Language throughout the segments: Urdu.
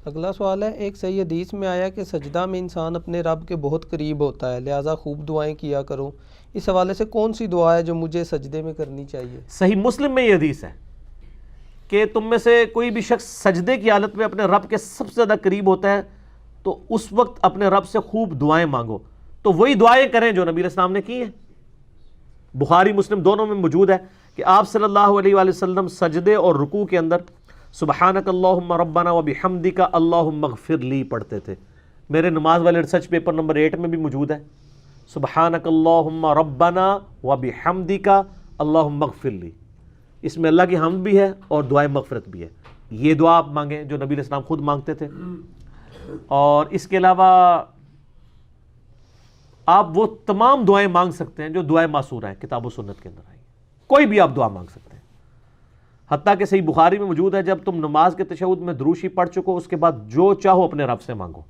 اگلا سوال ہے، ایک صحیح حدیث میں آیا کہ سجدہ میں انسان اپنے رب کے بہت قریب ہوتا ہے، لہٰذا خوب دعائیں کیا کرو۔ اس حوالے سے کون سی دعا ہے جو مجھے سجدے میں کرنی چاہیے؟ صحیح مسلم میں یہ حدیث ہے کہ تم میں سے کوئی بھی شخص سجدے کی حالت میں اپنے رب کے سب سے زیادہ قریب ہوتا ہے تو اس وقت اپنے رب سے خوب دعائیں مانگو۔ تو وہی دعائیں کریں جو نبی علیہ السلام نے کی ہیں، بخاری مسلم دونوں میں موجود ہے کہ آپ صلی اللہ علیہ وآلہ وسلم سجدے اور رکوع کے اندر سبحانک اللہم ربنا وبحمدک اللہم اغفر لی پڑھتے تھے۔ میرے نماز والے ریسرچ پیپر نمبر 8 میں بھی موجود ہے، سبحانک اللہم ربنا وبحمدک اللہم اغفر لی۔ اس میں اللہ کی حمد بھی ہے اور دعائے مغفرت بھی ہے۔ یہ دعا آپ مانگیں جو نبی علیہ السلام خود مانگتے تھے، اور اس کے علاوہ آپ وہ تمام دعائیں مانگ سکتے ہیں جو دعائیں معصورہ ہیں کتاب و سنت کے اندر آئی، کوئی بھی آپ دعا مانگ سکتے ہیں۔ حتیٰ کہ صحیح بخاری میں موجود ہے جب تم نماز کے تشہد میں دروشی پڑھ چکو اس کے بعد جو چاہو اپنے رب سے مانگو۔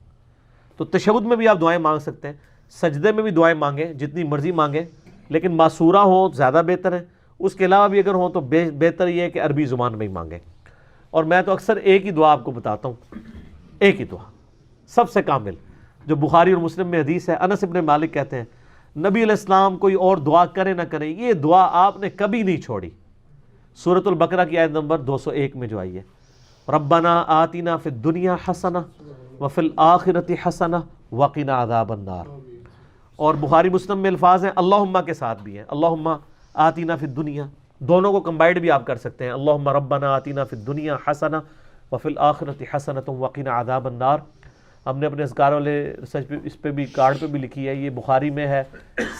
تو تشہد میں بھی آپ دعائیں مانگ سکتے ہیں، سجدے میں بھی دعائیں مانگیں، جتنی مرضی مانگیں، لیکن معصورہ ہوں زیادہ بہتر ہے۔ اس کے علاوہ بھی اگر ہوں تو بہتر یہ ہے کہ عربی زبان میں ہی مانگیں۔ اور میں تو اکثر ایک ہی دعا آپ کو بتاتا ہوں، ایک ہی دعا سب سے کامل جو بخاری اور مسلم میں حدیث ہے۔ انس ابن مالک کہتے ہیں نبی علیہ السلام کوئی اور دعا کرے نہ کرے یہ دعا آپ نے کبھی نہیں چھوڑی۔ سورۃ البقرہ کی آیت نمبر 201 میں جو آئی ہے، ربنا آتنا فی الدنیا حسنہ وفی الآخرۃ حسنہ وقنا عذاب النار۔ اور بخاری مسلم میں الفاظ ہیں اللہم کے ساتھ بھی ہیں، اللہم آتنا فی الدنیا، دونوں کو کمبائنڈ بھی آپ کر سکتے ہیں، اللہم ربنا آتنا فی الدنیا حسنہ وفی الآخرۃ حسنۃ وقنا عذاب النار۔ ہم نے اپنے اذکار والے ریسرچ پہ اس پہ بھی کارڈ پہ بھی لکھی ہے، یہ بخاری میں ہے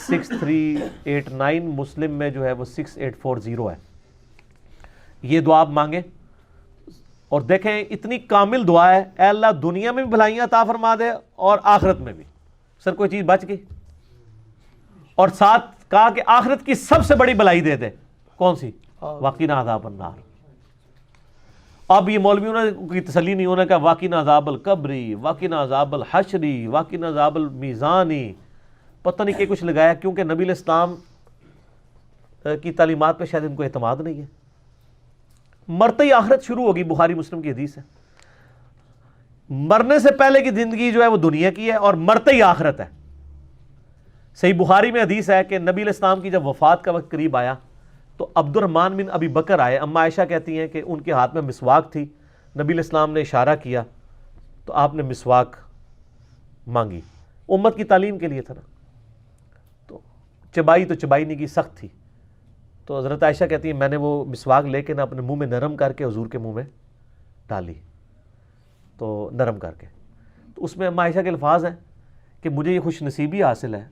6389، مسلم میں جو ہے وہ 6840 ہے۔ یہ دعا آپ مانگیں اور دیکھیں اتنی کامل دعا ہے، اے اللہ دنیا میں بھی بھلائیاں عطا فرما دے اور آخرت میں بھی۔ سر کوئی چیز بچ گئی؟ اور ساتھ کہا کہ آخرت کی سب سے بڑی بھلائی دے دے، کون سی؟ وقنا عذاب النار۔ اب یہ مولویوں نے کی تسلی نہیں ہونا کہ وقنا عذاب القبری، وقنا عذاب الحشری، وقنا عذاب المیزانی، پتہ نہیں کہ کچھ لگایا، کیونکہ نبی علیہ السلام کی تعلیمات پہ شاید ان کو اعتماد نہیں ہے۔ مرتے ہی آخرت شروع ہوگی، بخاری مسلم کی حدیث ہے۔ مرنے سے پہلے کی زندگی جو ہے وہ دنیا کی ہے اور مرتے ہی آخرت ہے۔ صحیح بخاری میں حدیث ہے کہ نبی علیہ السلام کی جب وفات کا وقت قریب آیا تو عبد الرحمن بن ابی بکر آئے۔ اما عائشہ کہتی ہیں کہ ان کے ہاتھ میں مسواک تھی، نبی علیہ السلام نے اشارہ کیا تو آپ نے مسواک مانگی، امت کی تعلیم کے لیے تھا نا، تو چبائی نہیں کی، سخت تھی۔ تو حضرت عائشہ کہتی ہیں میں نے وہ مسواک لے کے نا اپنے منہ میں نرم کر کے حضور کے منہ میں ڈالی، تو نرم کر کے، تو اس میں اما عائشہ کے الفاظ ہیں کہ مجھے یہ خوش نصیبی حاصل ہے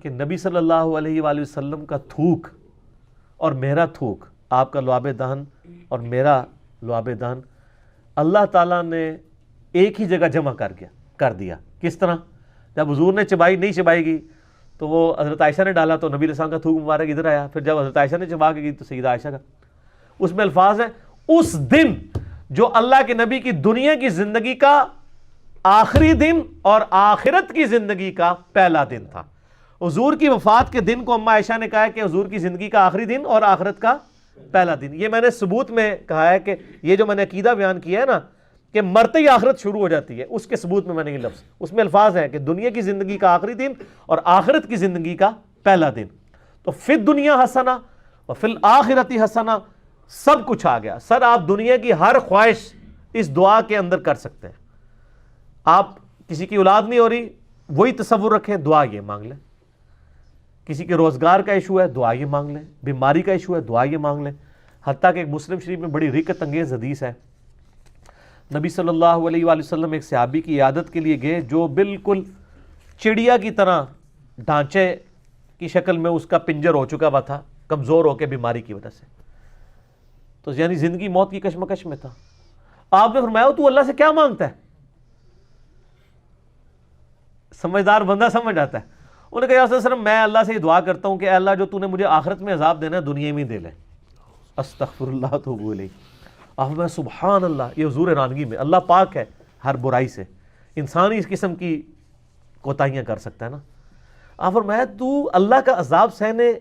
کہ نبی صلی اللہ علیہ وآلہ وسلم کا تھوک اور میرا تھوک، آپ کا لعاب دہن اور میرا لعاب دہن، اللہ تعالیٰ نے ایک ہی جگہ جمع کر دیا۔ کس طرح؟ جب حضور نے چبائی نہیں چبائی گئی تو وہ حضرت عائشہ نے ڈالا تو نبی علیہ السلام کا تھوک مبارک ادھر آیا، پھر جب حضرت عائشہ نے چبا کے گئی تو سیدہ عائشہ کا۔ اس میں الفاظ ہیں اس دن جو اللہ کے نبی کی دنیا کی زندگی کا آخری دن اور آخرت کی زندگی کا پہلا دن تھا۔ حضور کی وفات کے دن کو اما عائشہ نے کہا ہے کہ حضور کی زندگی کا آخری دن اور آخرت کا پہلا دن۔ یہ میں نے ثبوت میں کہا ہے کہ یہ جو میں نے عقیدہ بیان کیا ہے نا کہ مرتے ہی آخرت شروع ہو جاتی ہے، اس کے ثبوت میں نے یہ لفظ، اس میں الفاظ ہیں کہ دنیا کی زندگی کا آخری دن اور آخرت کی زندگی کا پہلا دن۔ تو فی الدنیا حسنہ وفی الآخرۃ حسنہ، سب کچھ آ گیا۔ سر آپ دنیا کی ہر خواہش اس دعا کے اندر کر سکتے ہیں۔ آپ کسی کی اولاد نہیں ہو رہی، وہی تصور رکھیں، دعا یہ مانگ لیں۔ کسی کے روزگار کا ایشو ہے، دعا یہ مانگ لیں۔ بیماری کا ایشو ہے، دعا یہ مانگ لیں۔ حتیٰ کہ ایک مسلم شریف میں بڑی رکت انگیز حدیث ہے، نبی صلی اللہ علیہ وآلہ وسلم ایک صحابی کی عیادت کے لیے گئے جو بالکل چڑیا کی طرح ڈھانچے کی شکل میں اس کا پنجر ہو چکا ہوا تھا، کمزور ہو کے بیماری کی وجہ سے، تو یعنی زندگی موت کی کشمکش میں تھا۔ آپ نے فرمایا تو اللہ سے کیا مانگتا ہے؟ سمجھدار بندہ سمجھ آتا ہے۔ انہوں نے کہا یا رسول اللہ میں اللہ سے یہ دعا کرتا ہوں کہ اے اللہ جو تو نے مجھے آخرت میں عذاب دینا ہے دنیا میں دے لے۔ استغفر اللہ توب الیہ۔ آپ میں سبحان اللہ، یہ حضور حیرانگی میں، اللہ پاک ہے ہر برائی سے، انسان ہی اس قسم کی کوتاہیاں کر سکتا ہے نا۔ آپ فرمایا تو اللہ کا عذاب سہنے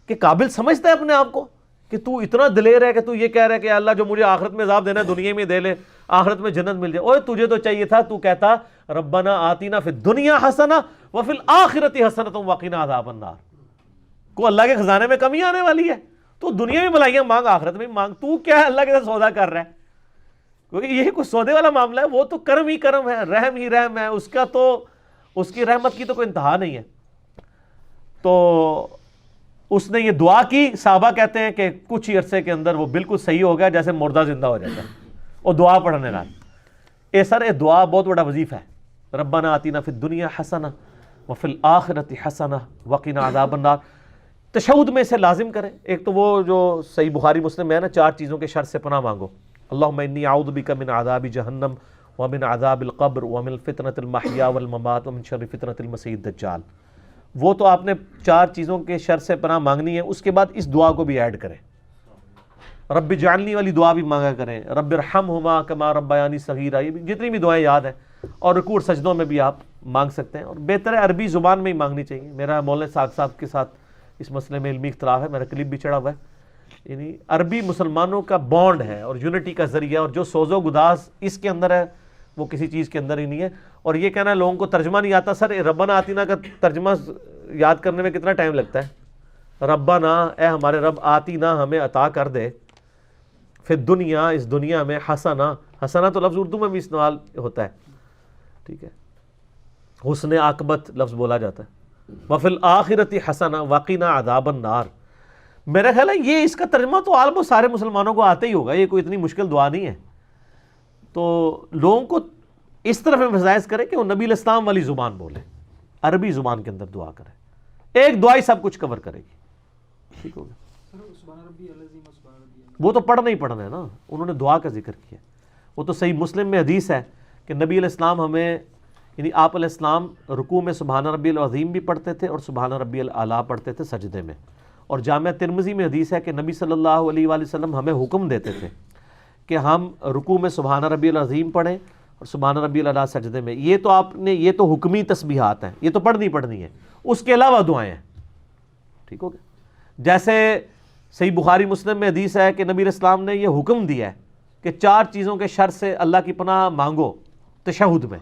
کے قابل سمجھتا ہے اپنے آپ کو کہ تو اتنا دلیر ہے کہ تو یہ کہہ رہا ہے کہ اللہ جو مجھے آخرت میں عذاب دینا ہے دنیا میں دے لے، آخرت میں جنت مل جائے۔ اوے تجھے تو چاہیے تھا تو کہتا ربنا آتینا فی الدنیا حسنہ وفی الآخرۃ حسنۃ وقنا عذاب النار۔ کو اللہ کے خزانے میں کمی آنے والی ہے؟ تو دنیا میں بھلائیاں مانگ، آخرت میں مانگ، تو کیا ہے اللہ کے ساتھ سودا کر رہا ہے؟ کیونکہ یہ کوئی سودے والا معاملہ ہے، وہ تو کرم ہی کرم ہے، رحم ہی رحم ہے، اس کا تو اس کی رحمت کی تو کوئی انتہا نہیں ہے۔ تو اس نے یہ دعا کی، صحابہ کہتے ہیں کہ کچھ ہی عرصے کے اندر وہ بالکل صحیح ہو گیا، جیسے مردہ زندہ ہو جاتا ہے، اور دعا پڑھنے لگا۔ اے سر اے دعا بہت بڑا وظیفہ ہے، ربنا آتینا فی الدنیا حسنہ وفی الآخرۃ حسنہ وقنا عذاب النار۔ تشہد میں اسے لازم کریں۔ ایک تو وہ جو صحیح بخاری مسلم میں ہے نا، 4 چیزوں کے شر سے پناہ مانگو، اللہم انی اعوذ بک من عذاب جہنم ومن عذاب القبر ومن فتنۃ المحیا والممات ومن شر فتنۃ المسیح الدجال۔ وہ تو آپ نے 4 چیزوں کے شر سے پناہ مانگنی ہے، اس کے بعد اس دعا کو بھی ایڈ کریں، رب اجعلنی والی دعا بھی مانگا کریں، رب ارحمہما کما ربیانی صغیرہ، یہ بھی جتنی بھی دعائیں یاد ہیں، اور رکوع اور سجدوں میں بھی آپ مانگ سکتے ہیں، اور بہتر ہے عربی زبان میں ہی مانگنی چاہیے۔ میرا مولانا ساق صاحب کے ساتھ اس مسئلے میں علمی اختلاف ہے، میرا کلپ بھی چڑھا ہوا ہے، یعنی عربی مسلمانوں کا بانڈ ہے اور یونٹی کا ذریعہ، اور جو سوز و گداز اس کے اندر ہے وہ کسی چیز کے اندر ہی نہیں ہے۔ اور یہ کہنا ہے لوگوں کو ترجمہ نہیں آتا، سر ربنا آتینا کا ترجمہ یاد کرنے میں کتنا ٹائم لگتا ہے؟ ربنا اے ہمارے رب، آتینا ہمیں عطا کر دے، پھر دنیا اس دنیا میں، حسنہ، حسنہ تو لفظ اردو میں بھی استعمال ہوتا ہے، ٹھیک ہے، حسن عاقبت لفظ بولا جاتا ہے، وفی الآخرۃ حسنہ وقنا عذاب النار۔ میرا خیال ہے یہ اس کا ترجمہ تو آلموسٹ سارے مسلمانوں کو آتا ہی ہوگا، یہ کوئی اتنی مشکل دعا نہیں ہے۔ تو لوگوں کو اس طرف امفسائز کرے کہ وہ نبی الاسلام والی زبان بولے، عربی زبان کے اندر دعا کرے، ایک دعا ہی سب کچھ کور کرے گی، ٹھیک ہوگا۔ وہ تو پڑھنا ہی پڑھنا ہے نا، انہوں نے دعا کا ذکر کیا، وہ تو صحیح مسلم میں حدیث ہے کہ نبی علیہ السلام ہمیں، یعنی آپ علیہ السلام رکوع میں سبحان ربی العظیم بھی پڑھتے تھے اور سبحان ربی الاعلیٰ پڑھتے تھے سجدے میں، اور جامعہ ترمذی میں حدیث ہے کہ نبی صلی اللہ علیہ وآلہ وسلم ہمیں حکم دیتے تھے کہ ہم رکوع میں سبحان ربی العظیم پڑھیں اور سبحان ربی الاعلیٰ سجدے میں۔ یہ تو آپ نے، یہ تو حکمی تسبیحات ہیں، یہ تو پڑھنی ہے، اس کے علاوہ دعائیں ہیں، ٹھیک ہو گیا۔ جیسے صحیح بخاری مسلم میں حدیث ہے کہ نبی علیہ السلام نے یہ حکم دیا ہے کہ 4 چیزوں کے شر سے اللہ کی پناہ مانگو تشہد میں،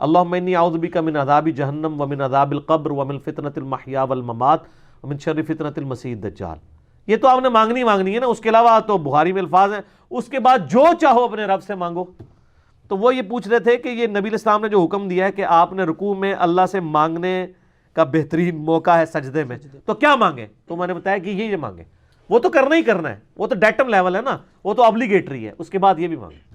اللہم انی اعوذ بک من عذاب جہنم ومن عذاب القبر ومن فتنۃ المحیا والممات ومن شر فتنۃ المسیح الدجال۔ یہ تو آپ نے مانگنی ہے نا، اس کے علاوہ تو بخاری میں الفاظ ہیں، اس کے بعد جو چاہو اپنے رب سے مانگو۔ تو وہ یہ پوچھ رہے تھے کہ یہ نبی علیہ السلام نے جو حکم دیا ہے کہ آپ نے رکوع میں اللہ سے مانگنے کا بہترین موقع ہے سجدے میں، تو کیا مانگے؟ تو میں نے بتایا کہ یہ مانگے، وہ تو کرنا ہی کرنا ہے، وہ تو ڈیٹم لیول ہے نا، وہ تو ابلیگیٹری ہے، اس کے بعد یہ بھی مانگے۔